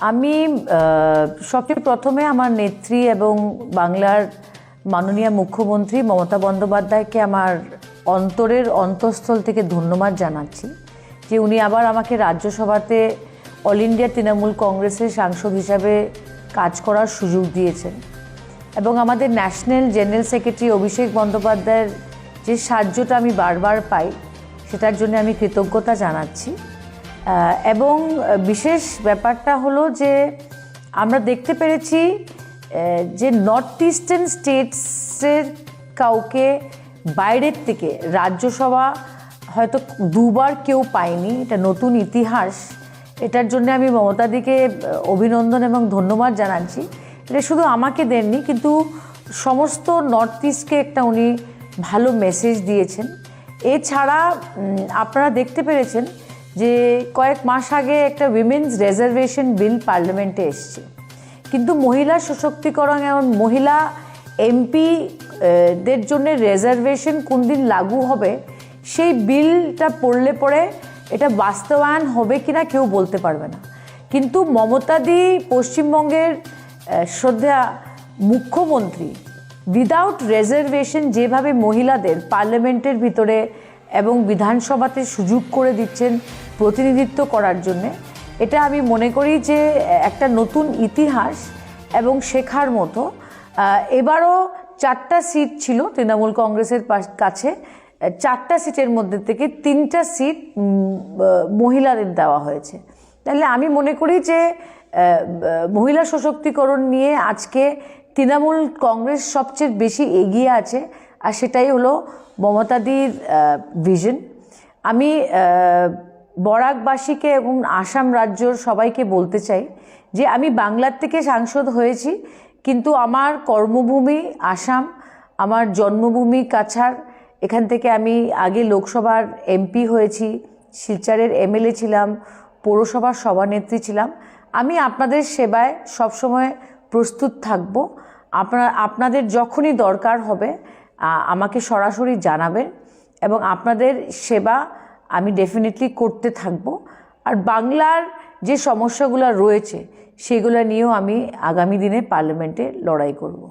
আমি সবচেয়ে প্রথমে আমার নেত্রী এবং বাংলার মাননীয় মুখ্যমন্ত্রী মমতা বন্দ্যোপাধ্যায়কে আমার অন্তরের অন্তঃস্থল থেকে ধন্যবাদ জানাচ্ছি যে উনি আবার আমাকে রাজ্যসভাতে অল ইন্ডিয়া তৃণমূল কংগ্রেসের সাংসদ হিসাবে কাজ করার সুযোগ দিয়েছেন এবং আমাদের ন্যাশনাল জেনারেল সেক্রেটারি অভিষেক বন্দ্যোপাধ্যায়ের যে সাহায্যটা আমি বারবার পাই সেটার জন্য আমি কৃতজ্ঞতা জানাচ্ছি। এবং বিশেষ ব্যাপারটা হলো যে আমরা দেখতে পেরেছি যে নর্থ ইস্টার্ন স্টেটসের কাউকে বাইরের থেকে রাজ্যসভা হয়তো দুবার কেউ পায়নি, এটা নতুন ইতিহাস। এটার জন্য আমি মমতাদিকে অভিনন্দন এবং ধন্যবাদ জানাচ্ছি। এটা শুধু আমাকে দেননি, কিন্তু সমস্ত নর্থ ইস্টকে একটা উনি ভালো মেসেজ দিয়েছেন। এছাড়া আপনারা দেখতে পেরেছেন যে কয়েক মাস আগে একটা উইমেন্স রিজার্ভেশন বিল পার্লামেন্টে এসছে, কিন্তু মহিলা সশক্তিকরণ এবং মহিলা এমপিদের জন্য রিজার্ভেশন কোন দিন লাগু হবে সেই বিলটা পড়লে পরে এটা বাস্তবায়ন হবে কিনা কেউ বলতে পারবে না। কিন্তু মমতাদি পশ্চিমবঙ্গের শ্রদ্ধা মুখ্যমন্ত্রী উইদাউট রিজার্ভেশন যেভাবে মহিলাদের পার্লামেন্টের ভিতরে এবং বিধানসভাতে সুযোগ করে দিচ্ছেন প্রতিনিধিত্ব করার জন্যে, এটা আমি মনে করি যে একটা নতুন ইতিহাস এবং শেখার মতো। এবারও 4টা সিট ছিল তৃণমূল কংগ্রেসের কাছে, 4টা সিটের মধ্যে থেকে 3টা সিট মহিলাদের দেওয়া হয়েছে। তাহলে আমি মনে করি যে মহিলা সশক্তিকরণ নিয়ে আজকে তৃণমূল কংগ্রেস সবচেয়ে বেশি এগিয়ে আছে, আর সেটাই হলো মমতাদির ভিশন। আমি বরাকবাসীকে এবং আসাম রাজ্যর সবাইকে বলতে চাই যে আমি বাংলার থেকে সাংসদ হয়েছি, কিন্তু আমার কর্মভূমি আসাম, আমার জন্মভূমি কাছাড়। এখান থেকে আমি আগে লোকসভার এমপি হয়েছি, শিলচরের এমএলএ ছিলাম, পৌরসভার সভানেত্রী ছিলাম। আমি আপনাদের সেবায় সবসময় প্রস্তুত থাকব। আপনাদের যখনই দরকার হবে আমাকে সরাসরি জানাবেন এবং আপনাদের সেবা আমি ডেফিনেটলি করতে থাকব। আর বাংলার যে সমস্যাগুলো রয়েছে সেগুলো নিয়েও আমি আগামী দিনে পার্লামেন্টে লড়াই করব।